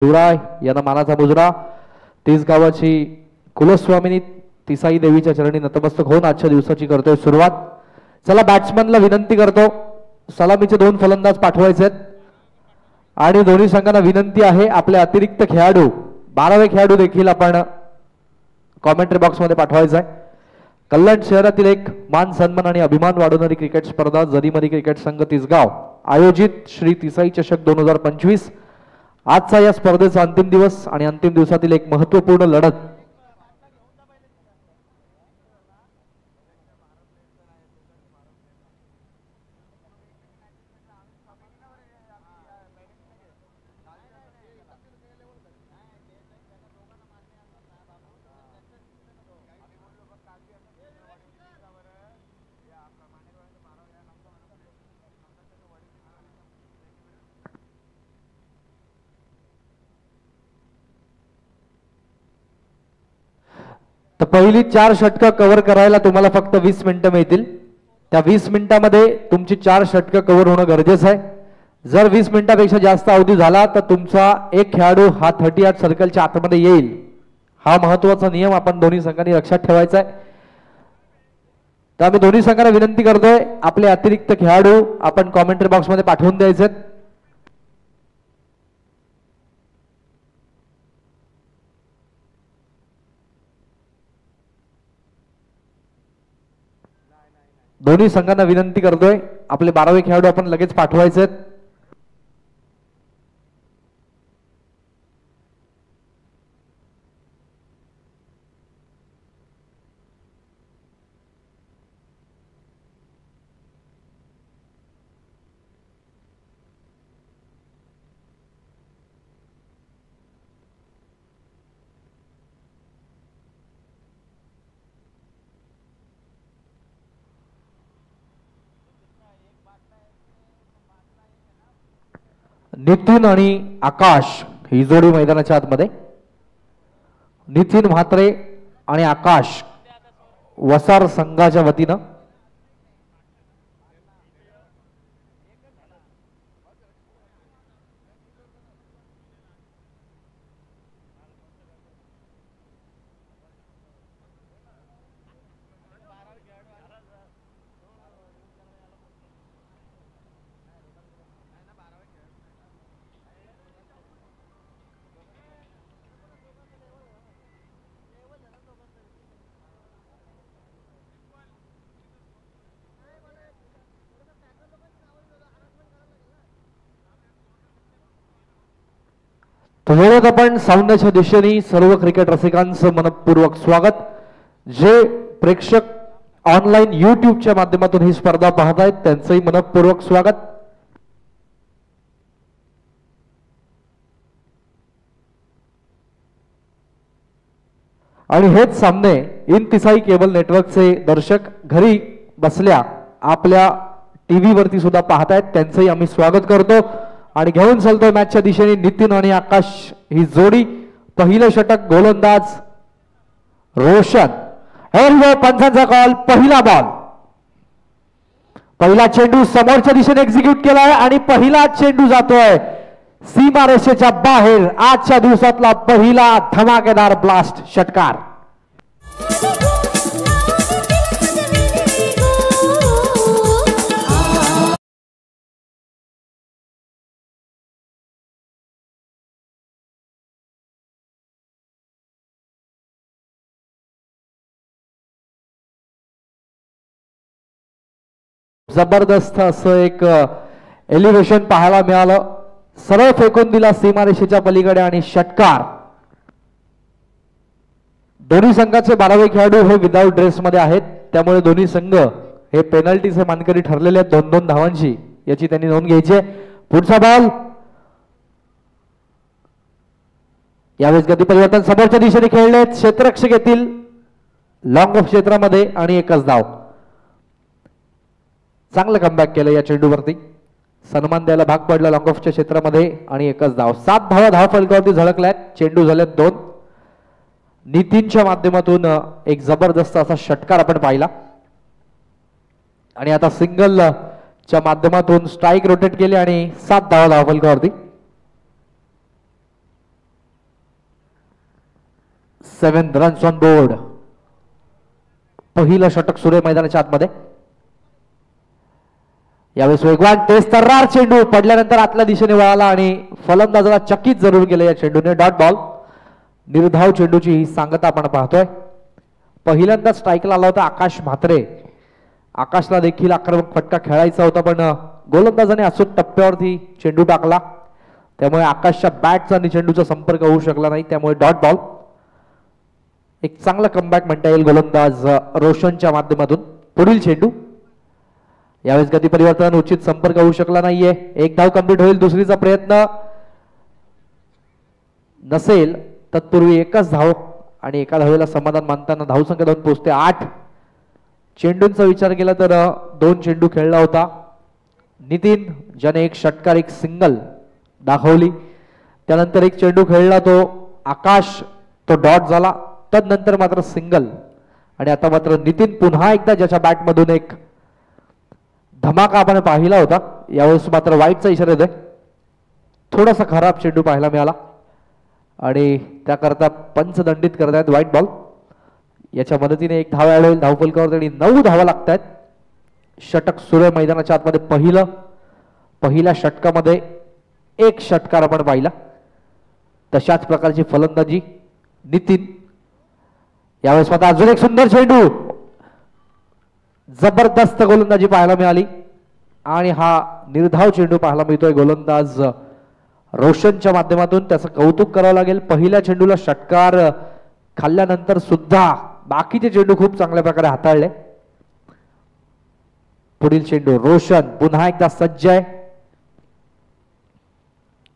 शिवराय यांना मानाचा मुजरा. तीस गावाची कुलस्वामिनी तिसाई देवीच्या चरणी नतमस्तक होऊन आजच्या दिवसाची करतोय सुरुवात. चला बॅट्समनला विनंती करतो, सलामीचे 2 फलंदाज पाठवायचे आहेत आणि दोन्ही संघांना विनंती आहे आपले अतिरिक्त खेळाडू 12वे खेळाडू देखील आपण कॉमेंट्री बॉक्स मध्ये पाठवायचा आहे. कल्याण शहरातील एक मान सन्मान आणि अभिमान वाढवणारी क्रिकेट स्पर्धा जरीमरी क्रिकेट संघ तिसगाव आयोजित श्री तिसाई चषक 2025. आजचा या स्पर्धेचा अंतिम दिवस आणि अंतिम दिवसातील एक महत्त्वपूर्ण लढत. तर पहिली 4 षटकं कव्हर करायला तुम्हाला फक्त 20 मिनिटं मिळतील. त्या 20 मिनिटांमध्ये तुमची 4 षटकं कव्हर होणं गरजेचं आहे. जर 20 मिनिटापेक्षा जास्त अवधी झाला तर तुमचा एक खेळाडू हा 38 सर्कलच्या आतमध्ये येईल. हा महत्त्वाचा नियम आपण दोन्ही संघांनी लक्षात ठेवायचा आहे. तर आम्ही दोन्ही संघांना विनंती करतोय आपले अतिरिक्त खेळाडू आपण कॉमेंट्री बॉक्स मध्ये पाठवून द्यायचे. दोन्ही संघांना विनंती करतोय आपले 12वे खेळाडू आपण लगेच पाठवायचे. नितीन आणि आकाश ही जोडी मैदानाच्या आतमध्ये. नितीन म्हात्रे आणि आकाश वसार संघाच्या वतीनं. वेळेत आपण साऊंडच्या दिशेने सर्व क्रिकेट रसिकांचं मनपूर्वक स्वागत. जे प्रेक्षक ऑनलाईन युट्यूबच्या माध्यमातून ही स्पर्धा पाहत आहेत त्यांचंही मनपूर्वक स्वागत. आणि हेच सामने इन तिसाई केबल नेटवर्कचे दर्शक घरी बसल्या आपल्या टीव्ही वरती सुद्धा पाहतायत त्यांचंही आम्ही स्वागत करतो. आणि घेऊन चालतोय मॅचच्या दिशेने नितीन आणि आकाश ही जोडी. पहिलं षटक गोलंदाज रोशन. पंचांचा कॉल. पहिला बॉल. पहिला चेंडू समोरच्या दिशेने एक्झिक्यूट केलाय आणि पहिला चेंडू जातोय सीमारेषेच्या बाहेर. आजच्या दिवसातला पहिला धमाकेदार ब्लास्ट षटकार. जबरदस्त असं एक एलिव्हेशन पाहायला मिळालं. सरळ फेकून दिला सीमारेषेच्या पलीकडे आणि षटकार. दोन्ही संघाचे 12वे खेळाडू हे विदाऊट ड्रेस मध्ये आहेत त्यामुळे दोन्ही संघ हे पेनल्टीचे मानकरी ठरलेले आहेत. 2-2 धावांची याची त्यांनी नोंद घ्यायची. पुढचा बॉल. यावेळेस गती परिवर्तन समोरच्या दिशेने खेळले. क्षेत्ररक्षक येथील लॉंग ऑफ क्षेत्रामध्ये आणि एकच धाव. चांगलं कमबॅक केलं या चेंडूवरती. सन्मान द्यायला भाग पडला लॉंग ऑफच्या क्षेत्रामध्ये आणि एकच धाव. 7 धावा धाव फलकावरती झळकल्यात. चेंडू झालेत 2. नितीनच्या माध्यमातून एक जबरदस्त असा षटकार आपण पाहिला आणि आता सिंगल च्या माध्यमातून स्ट्राइक रोटेट केले आणि 7 धावा धाव फलकावरती. 7 रन्स ऑन बोर्ड. पहिलं षटक सुरू आहे मैदानाच्या आतमध्ये. यावेळेस वेगवान तेज तर्रार चेंडू पडल्यानंतर आतल्या दिशेने वळाला आणि फलंदाजाला चकित जरूर केलं या चेंडूने. Dot ball. निर्धाव चेंडूची ही सांगता आपण पाहतोय. पहिल्यांदा स्ट्राईकला आला होता आकाश म्हात्रे. आकाशला देखील आक्रमक फटका खेळायचा होता पण गोलंदाजाने अचूक टप्प्यावरती चेंडू टाकला, त्यामुळे आकाशच्या बॅटचा आणि चेंडूचा संपर्क होऊ शकला नाही, त्यामुळे डॉट बॉल. एक चांगला कमबॅक म्हणता येईल गोलंदाज रोशनच्या माध्यमातून. पुढील चेंडू. यावेळेस गती परिवर्तन, उचित संपर्क होऊ शकला नाहीये. एक धाव कंप्लीट होईल. दुसरीचा प्रयत्न नसेल. तत्पूर्वी एकच धाव आणि एका धावेला समाधान मानताना धावसंख्या 2 पोहोचते 8. चेंडूंचा विचार केला तर 2 चेंडू खेळला होता. नितीन ज्याने एक षटकार एक सिंगल दाखवली, त्यानंतर एक चेंडू खेळला तो आकाश, तो डॉट झाला. तदनंतर मात्र सिंगल. आणि आता मात्र नितीन पुन्हा एकदा ज्याच्या बॅटमधून एक धमाका आपण पाहिला होता, यावेळेस मात्र वाईटचा इशारा येतोय. थोडासा खराब चेंडू पाहायला मिळाला आणि त्याकरता पंच दंडित करत आहेत. White ball. याच्या मदतीने एक धाव ऍड होईल धावफलकावर आणि 9 धावा लागत आहेत. षटक सुरू आहे मैदानाच्या आतमध्ये. पहिल्या षटकामध्ये एक षटकार आपण पाहिला. तशाच प्रकारची फलंदाजी नितीन. यावेळेस मात्र अजून एक सुंदर चेंडू. जबरदस्त गोलंदाजी पाहायला मिळाली आणि हा निर्धाव चेंडू पाहायला मिळतोय गोलंदाज रोशनच्या माध्यमातून. त्याचं कौतुक करावं लागेल. पहिल्या चेंडूला षटकार खाल्ल्यानंतर सुद्धा बाकीचे चेंडू खूप चांगल्या प्रकारे हाताळले. पुढील चेंडू. रोशन पुन्हा एकदा सज्ज आहे.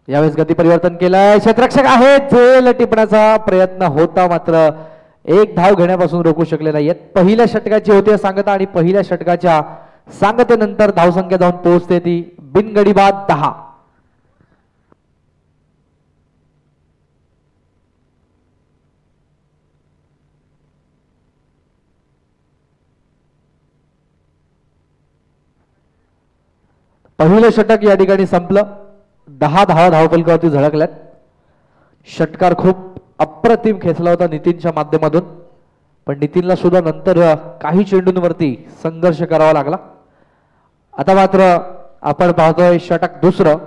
यावेळेस गती परिवर्तन केलंय. क्षेत्ररक्षक आहे. झेल टिपण्याचा प्रयत्न होता मात्र एक धाव घेण्यापासून रोखू शकले नाहीयेत. पहिल्या षटकाची होती सांगता आणि पहिल्या षटकाच्या सांगतेनंतर धावसंख्या जाऊन पोहोचते ती बिनगडी बाद 10. पहिलं षटक या ठिकाणी संपलं. 10 धावा धावफलकावरती झळकल्यात. षटकार खूप अप्रतिम खेचला होता नितीनच्या माध्यमातून, पण नितीनला सुद्धा नंतर काही चेंडूंवरती संघर्ष करावा लागला. आता मात्र आपण पाहतोय षटक दुसरं.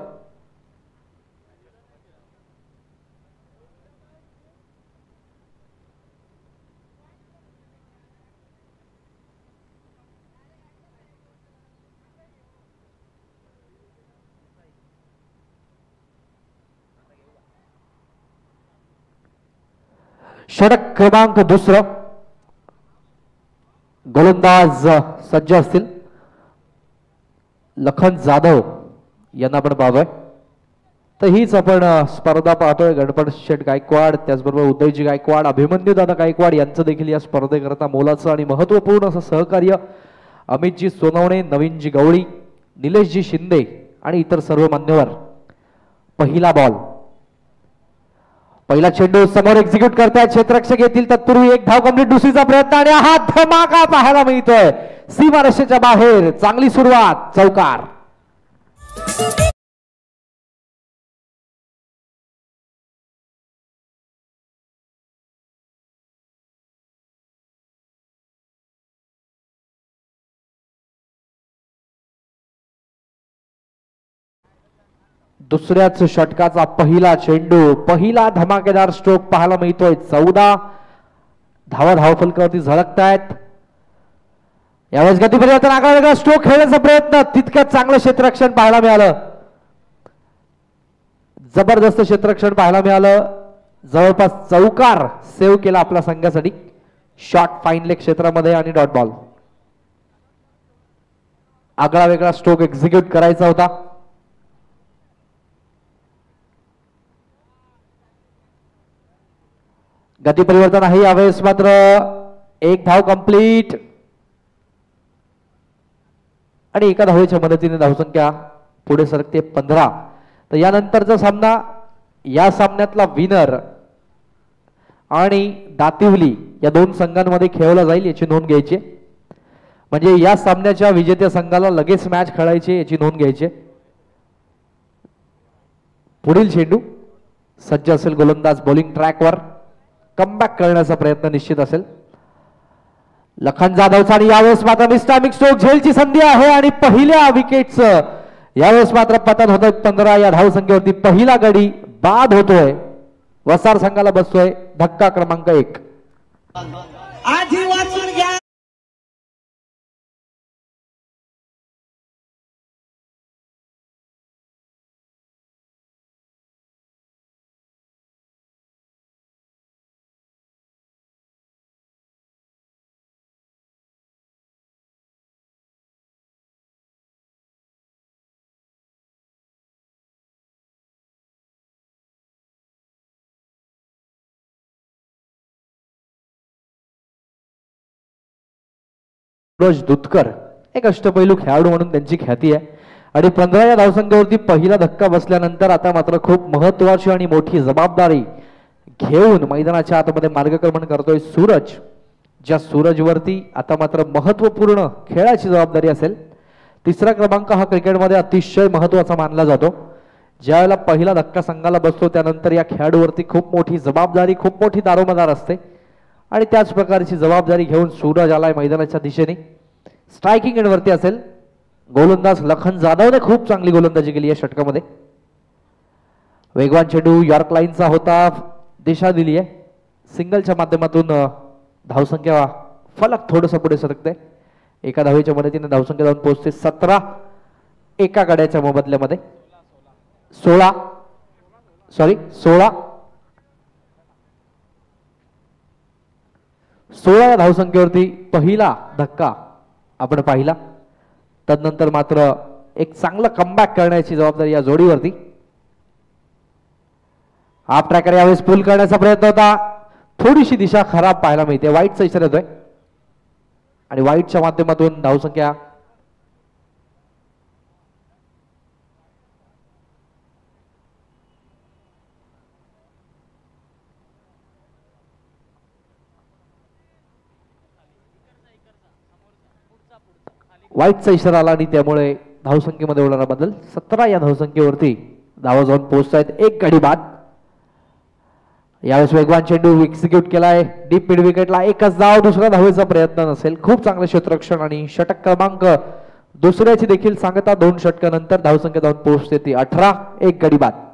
षटक क्रमांक दुसरं. गोलंदाज सज्ज असतील. लखन जाधव यांना आपण पाहतोय. तर हीच आपण स्पर्धा पाहतोय. गणपत शेठ गायकवाड, त्याचबरोबर उदयजी गायकवाड, अभिमन्यू दादा गायकवाड यांचं देखील या स्पर्धेकरता मोलाचं आणि महत्वपूर्ण असं सहकार्य अमितजी सोनवणे, नवीनजी गवळी, निलेशजी शिंदे आणि इतर सर्व मान्यवर. पहिला बॉल. पहिला चेंडू समोर एक्झिक्यूट करतायत क्षेत्ररक्षक येतील. तत्पूर्वी एक धाव कंप्लीट. दुसरीचा प्रयत्न आणि हा धमाका पाहायला मिळतोय सीमारेषेच्या बाहेर. चांगली सुरुवात. चौकार. दुसऱ्याच षटकाचा पहिला चेंडू. पहिला धमाकेदार स्ट्रोक पाहायला मिळतोय. 14 धावा धावफलकावरती झळकतायत. यावेळेस गती परिवर्तन, आगळा स्ट्रोक खेळण्याचा प्रयत्न. तितकंच चांगलं क्षेत्ररक्षण पाहायला मिळालं. जबरदस्त क्षेत्ररक्षण पाहायला मिळालं. जवळपास चौकार सेव्ह केला आपल्या संघासाठी. शॉट फाईन लेग क्षेत्रामध्ये आणि डॉट बॉल. आगळा वेगळा स्ट्रोक एक्झिक्यूट करायचा होता. गती परिवर्तन आहे. यावेळेस मात्र एक धाव कंप्लीट आणि एका धावेच्या मदतीने धावसंख्या पुढे सरकते 15. तर यानंतरचा सामना, या सामन्यातला विनर आणि दातिवली या 2 संघांमध्ये खेळवला जाईल याची नोंद घ्यायची. म्हणजे या सामन्याच्या विजेत्या संघाला लगेच मॅच खेळायची याची नोंद घ्यायची. पुढील चेंडू. सज्ज असेल गोलंदाज बॉलिंग ट्रॅकवर. कमबॅक करण्याचा प्रयत्न निश्चित असेल लखन जाधवचा आणि यावेळेस मात्र मिस्टामिक स्ट्रोक झेलची संधी आहे आणि पहिल्या विकेटचं यावेळेस मात्र पतन होतं 15 या धावसंख्येवरती पहिला गडी बाद होतोय वसार संघाला बसतोय धक्का क्रमांक 1 आधी वाचून घ्या सूरज दुधकर एक अष्टपैलू खेळाडू म्हणून त्यांची ख्याती आहे आणि 15 या धावसंख्येवरती पहिला धक्का बसल्यानंतर आता मात्र खूप महत्त्वाची आणि मोठी जबाबदारी घेऊन मैदानाच्या आतमध्ये मार्गक्रमण करतोय सूरज ज्या सूरजवरती आता मात्र महत्त्वपूर्ण खेळाची जबाबदारी असेल तिसरा क्रमांक हा क्रिकेटमध्ये अतिशय महत्त्वाचा मानला जातो ज्यावेळेला पहिला धक्का संघाला बसतो त्यानंतर या खेळाडूवरती खूप मोठी जबाबदारी खूप मोठी दारोमदार असते आणि त्याच प्रकारची जबाबदारी घेऊन सूरज आलाय मैदानाच्या दिशेने स्ट्रायकिंग एंडवरती असेल गोलंदाज लखन जाधवने खूप चांगली गोलंदाजी केली या षटकामध्ये वेगवान चेंडू यॉर्क लाईनचा होता दिशा दिली आहे सिंगलच्या माध्यमातून धावसंख्या फलक थोडंसं पुढे सरकते एका धावेच्या मदतीने धावसंख्या जाऊन पोहोचते 17 एका गड्याच्या मोबदल्यामध्ये 16 या धावसंख्येवरती पहिला धक्का आपण पाहिला तदनंतर मात्र एक चांगलं कमबॅक करण्याची जबाबदारी या जोडीवरती हाफ ट्रॅकर यावेळेस पुल करण्याचा प्रयत्न होता थोडीशी दिशा खराब पाहायला मिळते वाईटचा इशारा येतोय आणि वाईटच्या माध्यमातून धावसंख्या वाईटचा इशारा आला आणि त्यामुळे धावसंख्येमध्ये होणारा बदल 17 या धावसंख्येवरती धावा जाऊन पोहोचतायत एक गडी बाद यावेळेस वेगवान चेंडू एक्झिक्यूट केलाय डीप मिड विकेटला एकच धाव दुसरा धावेचा प्रयत्न नसेल खूप चांगलं क्षेत्ररक्षण आणि षटक क्रमांक दुसऱ्याची देखील सांगता 2 षटकानंतर धावसंख्या जाऊन पोहोचते ती 18 एक गडी बाद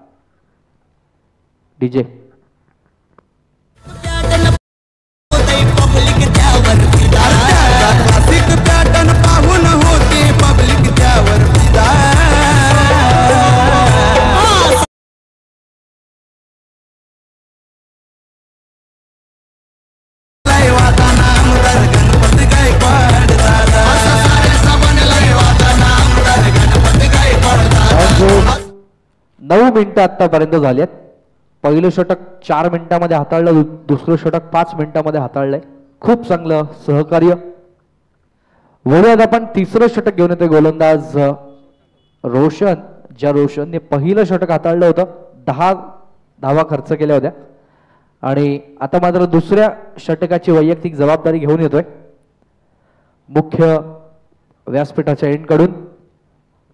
डीजे मिनिटं आतापर्यंत झाली आहेत पहिलं षटक 4 मिनिटांमध्ये हाताळलं दुसरं षटक 5 मिनिटांमध्ये हाताळलंय खूप चांगलं सहकार्य वळूयात आपण तिसरं षटक घेऊन येतोय गोलंदाज रोशन ज्या रोशनने पहिलं षटक हाताळलं होतं 10 धावा खर्च केल्या होत्या आणि आता मात्र दुसऱ्या षटकाची वैयक्तिक जबाबदारी घेऊन येतोय मुख्य व्यासपीठाच्या एंडकडून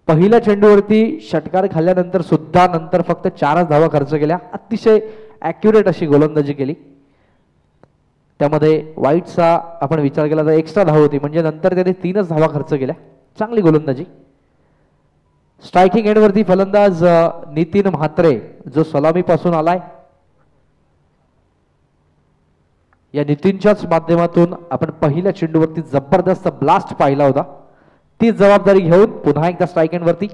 पहिल्या चेंडूवरती षटकार खाल्ल्यानंतर सुद्धा नंतर फक्त 4च धावा खर्च केल्या अतिशय ॲक्युरेट अशी गोलंदाजी केली त्यामध्ये वाईटचा आपण विचार केला तर एक्स्ट्रा धाव होती म्हणजे नंतर त्याने 3च धावा खर्च केल्या चांगली गोलंदाजी स्ट्रायकिंग एंडवरती फलंदाज नितीन म्हात्रे जो सलामीपासून आलाय या नितीनच्याच माध्यमातून आपण पहिल्या चेंडूवरती जबरदस्त ब्लास्ट पाहिला होता ती जबाबदारी घेऊन पुन्हा एकदा स्ट्राइक एंड वरती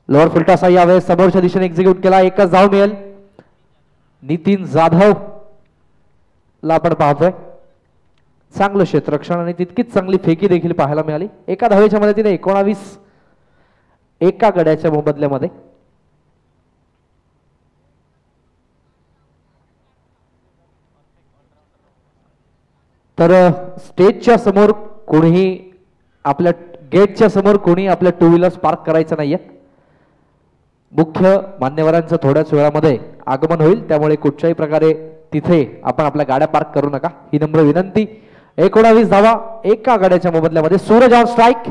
लोअर फुलटासा यावेळेस समोरच्या दिशेने एक्झिक्यूट केला एकच धाव मिळेल नितीन जाधव ला आपण पाहतोय चांगलं क्षेत्ररक्षण आणि तितकीच चांगली फेकी देखील पाहायला मिळाली एका धावेच्या मदतीने 19 एका गड्याच्या मोबदल्यामध्ये तर स्टेजच्या समोर कोणीही आपल्या गेटच्या समोर कोणी आपल्या 2 व्हीलर्स पार्क करायचं नाहीये मुख्य मान्यवरांचं थोड्याच वेळामध्ये आगमन होईल त्यामुळे कुठच्याही प्रकारे तिथे आपण आपल्या गाड्या पार्क करू नका ही नम्र विनंती 19 धावा एका गाड्याच्या मोबदल्यामध्ये Suraj on strike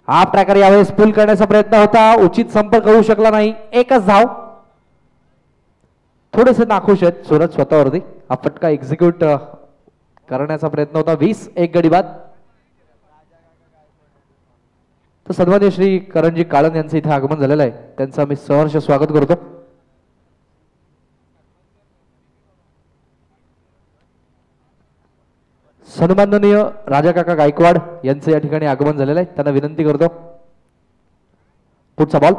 half tracker यावेळेस पुल करण्याचा प्रयत्न होता उचित संपर्क होऊ शकला नाही एकच धाव थोडेसे नाखुश आहेत सूरज स्वतःवरती. हा फटका एक्झिक्यूट करण्याचा प्रयत्न होता. 20-1 गडी बाद. तर सन्माननीय श्री करणजी काळन यांचं इथे आगमन झालेलं आहे. त्यांचं आम्ही सहर्ष स्वागत करतो. सन्माननीय राजा काका गायकवाड यांचं या ठिकाणी आगमन झालेलं आहे. त्यांना विनंती करतो. पुढचा बॉल.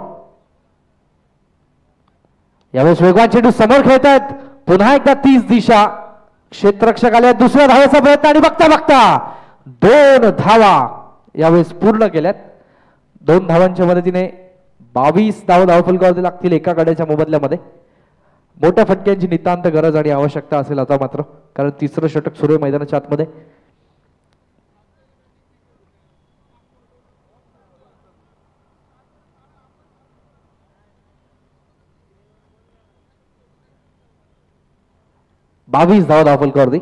यावेळेस वेगवान चेंडू समोर खेळत आहेत. पुन्हा एकदा 30 दिशा. क्षेत्ररक्षक आले. दुसऱ्या धावेचा प्रयत्न आणि बघता बघता 2 धावा यावेळेस पूर्ण केल्यात. 2 धावांच्या मदतीने 22 धावफलकावरती लागतील एका गड्याच्या मोबदल्यामध्ये. मोठ्या फटक्यांची नितांत गरज आणि आवश्यकता असेल आता मात्र, कारण तिसरं षटक सुरू आहे मैदानाच्या आतमध्ये. धावफलकावरती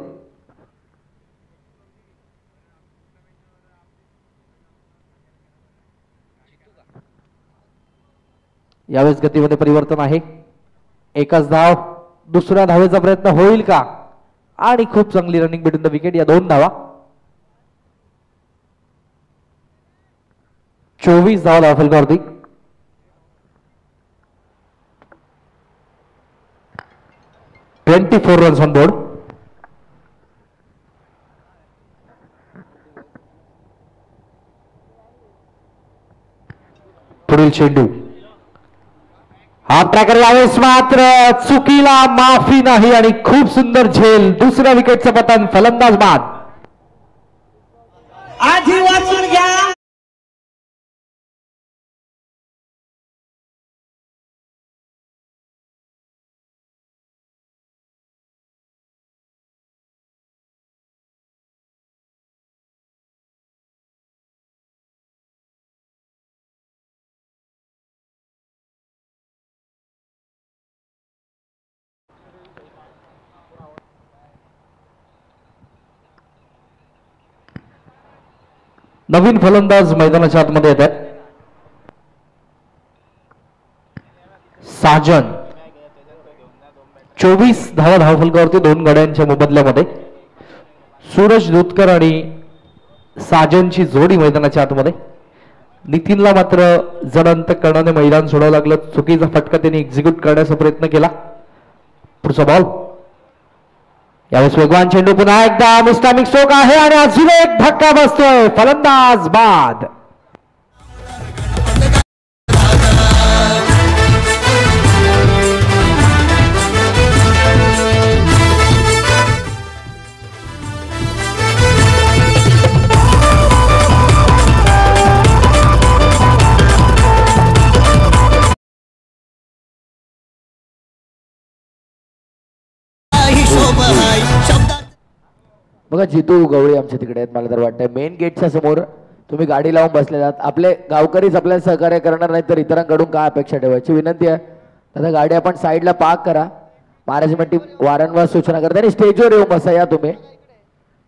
यावेळेस गतीमध्ये परिवर्तन आहे. एकच धाव. दुसऱ्या धावेचा प्रयत्न होईल का? आणि खूप चांगली रनिंग बिटवीन द विकेट. या 2 धावा. 24 धावफलकावरती. Runs on board. पुढील चेंडू. हा ट्रॅकर यावेळेस मात्र चुकीला माफी नाही आणि खूप सुंदर झेल. दुसऱ्या विकेटचं पतन. फलंदाज बाद. आधी वाचून घ्या. नवीन फलंदाज मैदानाच्या आतमध्ये येत आहेत. साजन. 24 धावफलकावरती 2 गड्यांच्या मोबदल्यामध्ये सूरज दुधकर आणि साजनची जोडी मैदानाच्या आतमध्ये. नितीनला मात्र जडंत कर्णाने मैदान सोडावं लागलं. चुकीचा फटका त्यांनी एक्झिक्यूट करण्याचा प्रयत्न केला. पुढचा बॉल. यावेळेस वेगवान चेंडू. पुन्हा एकदा मिस्टामिक स्ट्रोक आहे आणि अजून एक धक्का बसतोय. फलंदाज बाद. बघा जितू गवळी आमच्या तिकडे आहेत. मला तर वाटतंय मेन गेटच्या समोर तुम्ही गाडी लावून बसले जात. आपले गावकरीच आपल्याला सहकार्य करणार नाही तर इतरांकडून काय अपेक्षा ठेवायची. विनंती आहे दादा गाडी आपण साईडला पार्क करा. मॅनेजमेंट टीम वारंवार सूचना करते. आणि स्टेजवर येऊन बसा. या तुम्ही.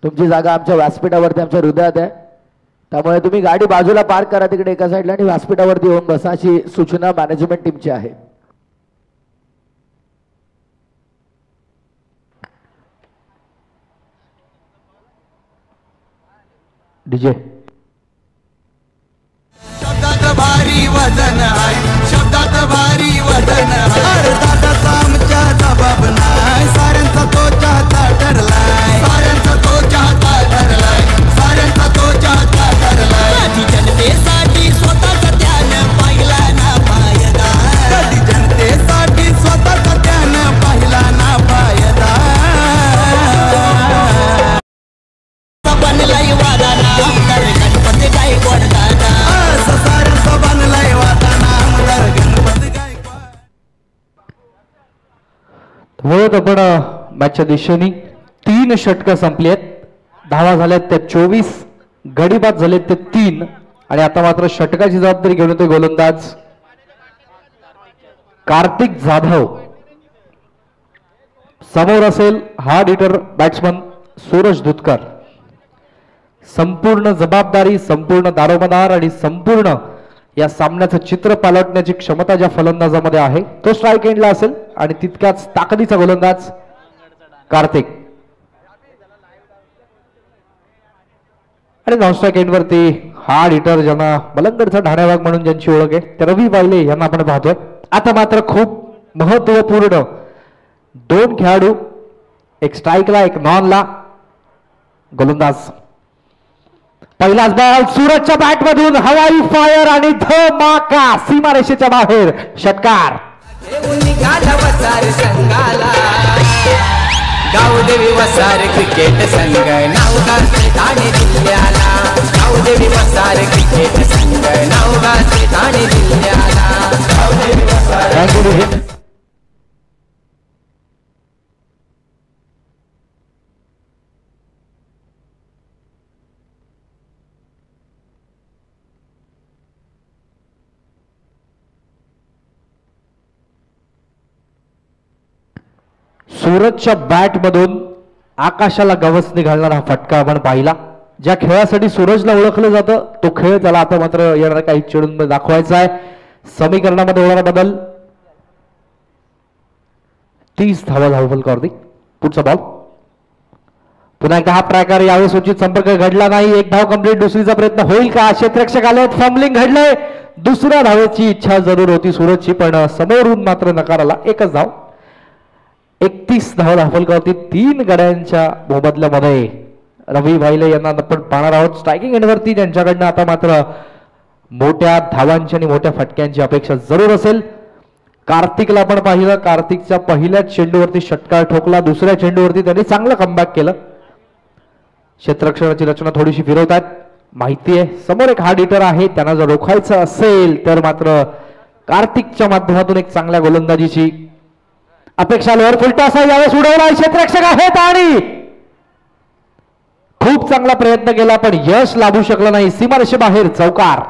तुमची जागा आमच्या व्यासपीठावरती आमच्या हृदयात आहे. त्यामुळे तुम्ही गाडी बाजूला पार्क करा तिकडे एका साईडला आणि व्यासपीठावरती येऊन बसा अशी सूचना मॅनेजमेंट टीमची आहे. डीजे. शब्दात भारी वजन आहे. शब्दात भारी वजन आहे. अर्धाचा आमच्या जबाब नाही. साऱ्यांचा तो चाहता ठरलाय. साऱ्यांचा तो चाहता ठरलाय. साऱ्यांचा तो चाहता ठरलाय. कधी जनतेसाठी स्वतःचा त्यानं पाहिला ना फायदा. कधी जनतेसाठी स्वतःचा त्यानं पाहिला ना फायदा. बनलाय वादाना आमदार गणपती गायकवाड दादा. साऱ्यांचा बनलाय वादाना आमदार गणपती गायकवाड. वळत आपण मॅचच्या दिशेने 3 षटकं संपली आहेत. धावा झाल्यात त्या 24. गडीबाद झालेत ते 3. आणि आता मात्र षटकाची जबाबदारी घेऊन येतोय गोलंदाज कार्तिक जाधव. समोर असेल hard hitter batsman Suraj Dudhkar. संपूर्ण जबाबदारी, संपूर्ण दारोमदार आणि संपूर्ण या सामन्याचं चित्र पालटण्याची क्षमता ज्या फलंदाजामध्ये आहे तो स्ट्राईक एंडला असेल आणि तितक्याच ताकदीचा गोलंदाज कार्तिक. आणि नॉनस्ट्राईक एंडवरती हार्ड हिटर ज्यांना मलंगडचा ढाण्याभाग म्हणून ज्यांची ओळख आहे ते रवी वायले यांना आपण पाहतोय. आता मात्र खूप महत्वपूर्ण दोन खेळाडू, एक स्ट्राईकला एक नॉनला. गोलंदाज पहिलाच बॉल सूरजच्या बॅट मधून हवाई फायर आणि धमाका सीमारेषेच्या बाहेर षटकार. गावदेवी वसार क्रिकेट संघ नावगाचे ठाणे जिल्ह्याला. गावदेवी वसार क्रिकेट संघ नावगाचे ठाणे जिल्ह्याला. गावदेवी वसार. सूरजच्या बॅट मधून आकाशाला गवसणी घालणारा हा फटका आपण पाहिला. ज्या खेळासाठी सूरजला ओळखलं जातं तो खेळ त्याला आता मात्र येणाऱ्या काही चेडून दाखवायचा आहे. समीकरणामध्ये होणारा बदल 30 धावा धावफलकावरती. पुढचा बॉल पुन्हा एकदा हा प्रकार यावेळेस उचित संपर्क घडला नाही. एक धाव कंप्लीट. दुसरीचा प्रयत्न होईल का? क्षेत्ररक्षक आलेत. फंबलिंग घडलंय. दुसऱ्या धावेची इच्छा जरूर होती सूरजची पण समोरून मात्र नकार आला. एकच धाव. 31 धावा धावफलकावरती 3 गड्यांच्या मोबदल्यामध्ये रवी वाहिले यांना आपण पाहणार आहोत. स्ट्रायकिंग एंडवरती त्यांच्याकडनं आता मात्र मोठ्या धावांची आणि मोठ्या फटक्यांची अपेक्षा जरूर असेल. कार्तिकला आपण पाहिलं. कार्तिकच्या पहिल्याच चेंडूवरती षटकार ठोकला. दुसऱ्या चेंडूवरती त्यांनी चांगलं कमबॅक केलं. क्षेत्ररक्षणाची रचना थोडीशी फिरवतात. माहिती आहे समोर एक हार्ड हिटर आहे. त्यांना जर रोखायचं असेल तर मात्र कार्तिकच्या माध्यमातून एक चांगल्या गोलंदाजीची अपेक्षा. लोअर फुलटॉस यावेळेस उडवला. क्षेत्ररक्षक आहेत आणि खूप चांगला प्रयत्न केला पण यश लाभू शकलं नाही. सीमारेषेबाहेर चौकार.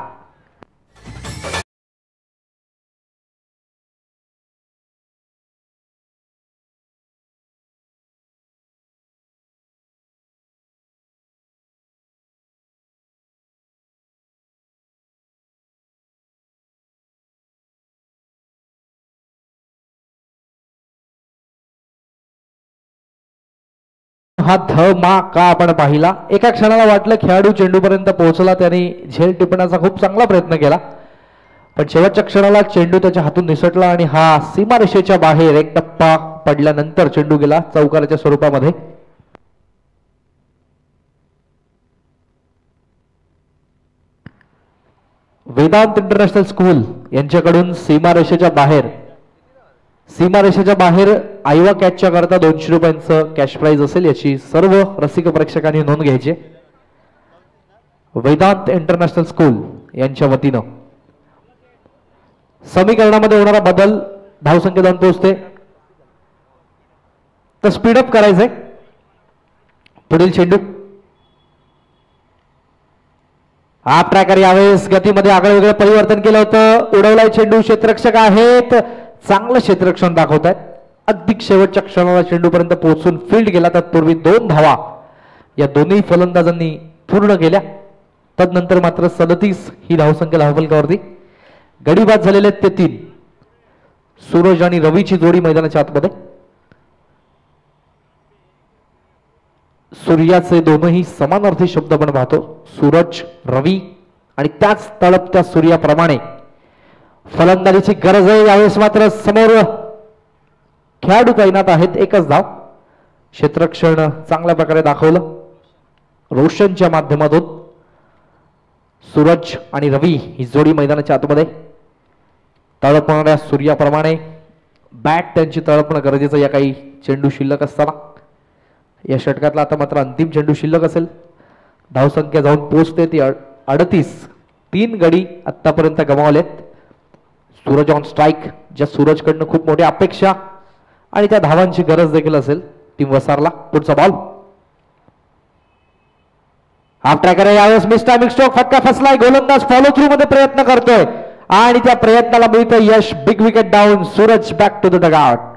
हा धमाका आपण पाहिला. एका क्षणाला वाटलं खेळाडू चेंडूपर्यंत पोहोचला. त्यांनी झेल टिपण्याचा खूप चांगला प्रयत्न केला पण शेवटच्या क्षणाला चेंडू त्याच्या हातून निसटला आणि हा सीमारेषेच्या बाहेर एक टप्पा पडल्यानंतर चेंडू गेला चौकाराच्या स्वरूपामध्ये. वेदांत इंटरनॅशनल स्कूल यांच्याकडून सीमारेषेच्या बाहेर आयवा कॅचच्या करता 200 रुपयांचं कॅश प्राइज असेल. याची सर्व रसिक प्रेक्षकांनी नोंद घ्यायची. वेदांत इंटरनॅशनल स्कूल यांच्या वतीनं समीकरणामध्ये होणारा बदल. धावसंख्या जाऊन पोहोचते तर स्पीडअप करायचंय. पुढील चेंडू हा प्रकार यावेळेस गतीमध्ये आगळं वेगळं परिवर्तन केलं होतं. उडवलाय चेंडू. क्षेत्ररक्षक आहेत. चांगलं क्षेत्ररक्षण दाखवत आहेत. अगदी शेवटच्या क्षणाला चेंडूपर्यंत पोहोचून फील्ड गेला. तत्पूर्वी 2 धावा या दोन्ही फलंदाजांनी पूर्ण केल्या. तदनंतर मात्र 37 ही धावसंख्या धावफलकावरती. गडीबाद झालेले ते 3. सूरज आणि रवीची जोडी मैदानाच्या आतमध्ये. सूर्याचे दोनही समानार्थी शब्द आपण पाहतो. सूरज रवी आणि त्याच तळपत्या सूर्याप्रमाणे फलंदाजीची गरज आहे. यावेळेस मात्र समोर खेळाडू तैनात आहेत. एकच धाव. क्षेत्ररक्षण चांगल्या प्रकारे दाखवलं रोशनच्या माध्यमातून. सूरज आणि रवी ही जोडी मैदानाच्या आतमध्ये. तळपणाऱ्या सूर्याप्रमाणे बॅट त्यांची तळपणं गरजेचं या काही चेंडू शिल्लक असताना. या षटकातला आता मात्र अंतिम चेंडू शिल्लक असेल. धावसंख्या जाऊन पोहोचते ती 38. 3 गडी आतापर्यंत गमावलेत. Suraj on strike. ज्या सूरजकडनं खूप मोठ्या अपेक्षा आणि त्या धावांची गरज देखील असेल टीम वसारला. पुढचा बॉल हाफ ट्रॅकर यावेळेस मिस्टायमिक स्ट्रोक. फटका फसलाय. गोलंदाज फॉलो थ्रू मध्ये प्रयत्न करतोय आणि त्या प्रयत्नाला मिळतं यश. Big wicket down. Suraj back to the dugout.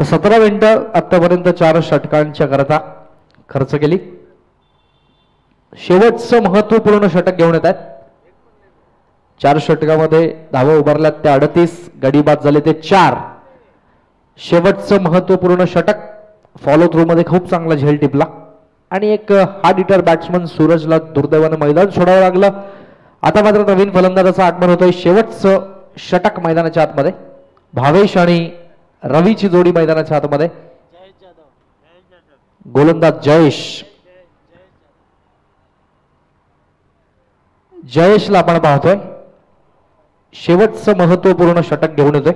तर 17 मिनिटं आतापर्यंत 4 षटकांच्या करता खर्च केली. शेवटचं महत्वपूर्ण षटक घेऊन येत आहेत. 4 षटकामध्ये धावा उभारल्यात त्या 38, गडी बाद झाले ते 4. शेवटचं महत्वपूर्ण षटक फॉलो थ्रू मध्ये खूप चांगला झेल टिपला आणि एक हार्ड हिटर बॅट्समन सूरजला दुर्दैवानं मैदान सोडावं लागलं. आता मात्र नवीन फलंदाजाचं आगमन होतंय. शेवटचं षटक मैदानाच्या आतमध्ये भावेश आणि रवीची जोडी मैदानाच्या आतमध्ये. गोलंदाज जयेशला आपण पाहतोय. शेवटचं महत्वपूर्ण षटक घेऊन येतोय.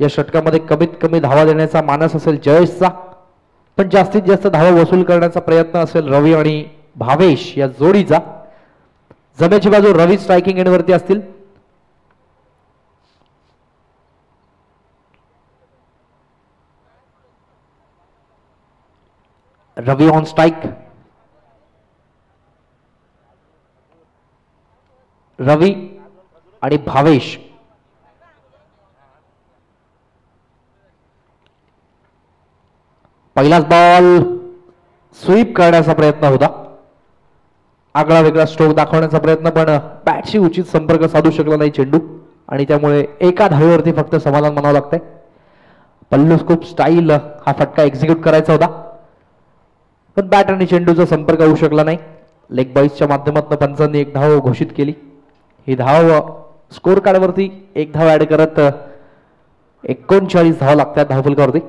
या षटकामध्ये कमीत कमी धावा देण्याचा मानस असेल जयेशचा, पण जास्तीत जास्त धावा वसूल करण्याचा प्रयत्न असेल रवी आणि भावेश या जोडीचा. जमेची बाजू रवी स्ट्रायकिंग एंडवरती असतील. रवी ऑन स्ट्राइक. रवी आणि भावेश. पहिलाच बॉल स्वीप करण्याचा प्रयत्न होता. आगळा वेगळा स्ट्रोक दाखवण्याचा प्रयत्न, पण बॅटशी उचित संपर्क साधू शकला नाही चेंडू आणि त्यामुळे एका धावेवरती फक्त समाधान म्हणावं लागतंय. पल्लू खूप स्टाईल हा फटका एक्झिक्यूट करायचा होता, पण बॅट आणि चेंडूचा संपर्क होऊ शकला नाही. लेग बाईसच्या माध्यमातून पंचांनी एक धाव घोषित केली. ही धाव स्कोर कार्डवरती एक धाव ऍड करत 39 धाव लागतात धावफलकावरती.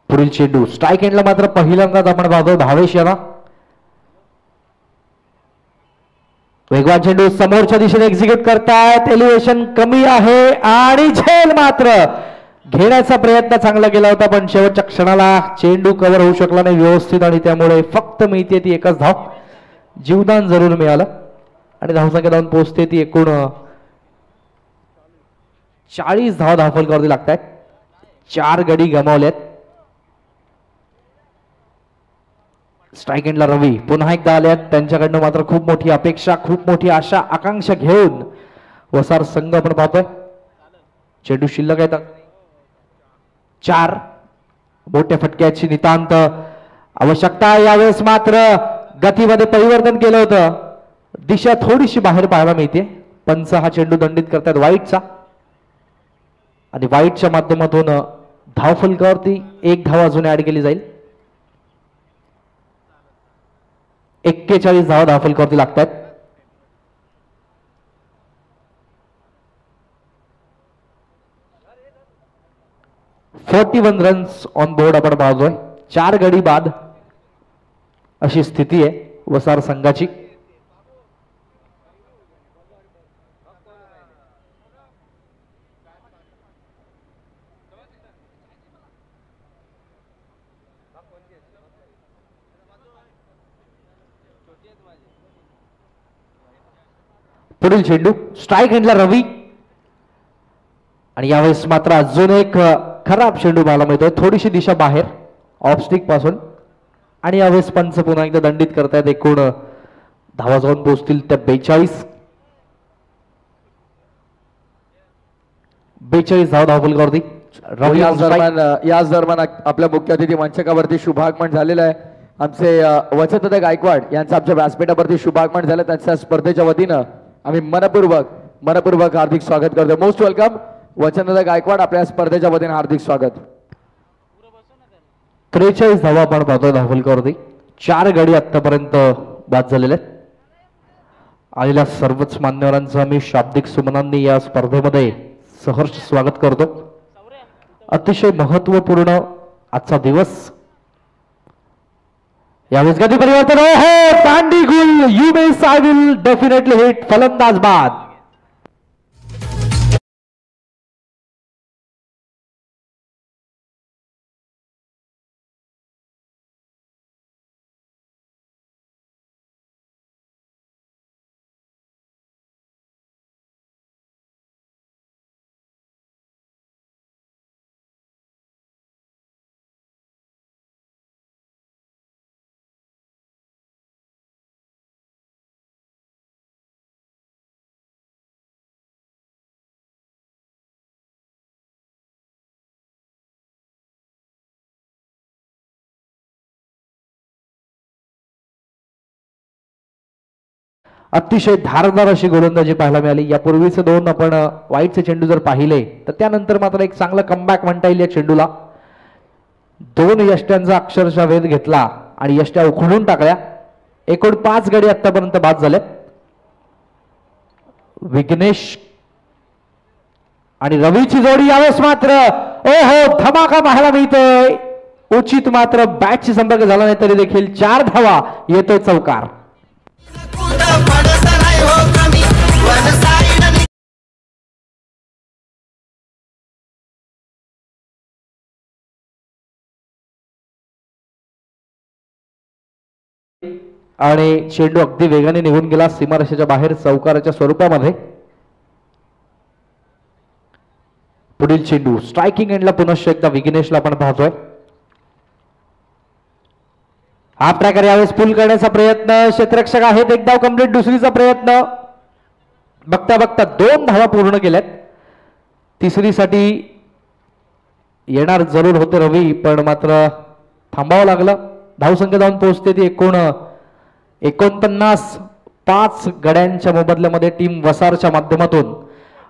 पुढील चेंडू स्ट्राइक एंडला मात्र पहिल्यांदाच आपण पाहतो भावेश यांना. वेगवान चेंडू समोरच्या दिशेने एक्झिक्यूट करतायत. एलिव्हेशन कमी आहे आणि झेल मात्र घेण्याचा प्रयत्न चांगला केला होता, पण शेवटच्या क्षणाला चेंडू कव्हर होऊ शकला नाही व्यवस्थित आणि त्यामुळे फक्त मिळते ती एकच धाव. जीवदान जरूर मिळालं आणि धावसंख्या धावून पोहोचते ती एकूण 40 धाव धावफलकावरती लागत आहेत. 4 गडी गमावलेत. स्ट्राइक एंडला रवी पुन्हा एकदा आल्यात. त्यांच्याकडनं मात्र खूप मोठी अपेक्षा, खूप मोठी आशा आकांक्षा घेऊन वसार संघ आपण पाहतोय. चेंडू शिल्लक आहेत 4. मोठ्या फटक्याची नितांत आवश्यकता. यावेळेस मात्र गतीमध्ये परिवर्तन केलं होतं. दिशा थोडीशी बाहेर पाहायला मिळते. पंच हा चेंडू दंडित करतात वाईटचा आणि वाईटच्या माध्यमातून धावफलकावरती एक धाव अजून ऍड केली जाईल. 41 धावा धावफलकावरती लागतात. .41 रन्स ऑन बोर्ड आपण पाहतोय. 4 गडी बाद अशी स्थिती आहे वसार संघाची. पुढील चेंडू स्ट्राइक एंडला रवी आणि यावेळेस मात्र अजून एक खराब चेंडू पाहायला मिळतोय. थोडीशी दिशा बाहेर ऑफ स्टिक पासून आणि यावेळेस पंच पुन्हा एकदा दंडित करतायत. एकूण धावा जाऊन पोहोचतील त्या 42 धावा धावफलकावरती. याच दरम्यान आपल्या मुख्य अतिथी मंचकावरती शुभागमन झालेलं आहे. आमचे वचनदादा गायकवाड यांचं आमच्या व्यासपीठावरती शुभागमन झालं. त्यांच्या स्पर्धेच्या वतीनं आम्ही मनपूर्वक हार्दिक स्वागत करतो. मोस्ट वेलकम वचनदादा गायकवाड, आपल्या स्पर्धेच्या वतीने हार्दिक स्वागत. 43 धावा आपण पाहतोय धावफलकावरती. 4 गडी आतापर्यंत बाद झालेले आहेत. आलेल्या सर्वच मान्यवरांचं आम्ही शाब्दिक सुमनांनी या स्पर्धेमध्ये सहर्ष स्वागत करतो. अतिशय महत्वपूर्ण आजचा दिवस. यावेळेस गती परिवर्तन. हो दांडी गुल. You miss I will definitely hit. फलंदाज बाद. अतिशय धारदार अशी गोलंदाजी पाहायला मिळाली. यापूर्वीचे दोन आपण वाईटचे चेंडू जर पाहिले तर त्यानंतर मात्र एक चांगला कमबॅक म्हणता येईल या चेंडूला. दोन यष्ट्यांचा अक्षरशः वेध घेतला आणि यष्ट्या उखडून टाकल्या. एकूण 5 गडी आतापर्यंत बाद झाले. विघ्नेश आणि रवीची जोडी यावेळेस मात्र ओहो धमाका पाहायला मिळतोय. उचित मात्र बॅटशी संपर्क झाला नाही तरी देखील 4 धावा येतोय चौकार. आणि चेंडू अगदी वेगाने निघून गेला सीमारेषेच्या बाहेर चौकाराच्या स्वरूपामध्ये. पुढील चेंडू स्ट्रायकिंग एंडला पुनश्च एकदा विघ्नेशला आपण पाहतोय. हा ट्रॅकर यावेळेस पुल करण्याचा प्रयत्न. क्षेत्ररक्षक आहेत. एक धाव कंप्लीट. दुसरीचा प्रयत्न. बघता बघता 2 धावा पूर्ण केल्यात. तिसरीसाठी येणार जरूर होते रवी पण मात्र थांबावं लागलं. धावसंख्या जाऊन पोहोचते ती 49. 5 गड्यांच्या मोबदल्यामध्ये टीम वसारच्या माध्यमातून.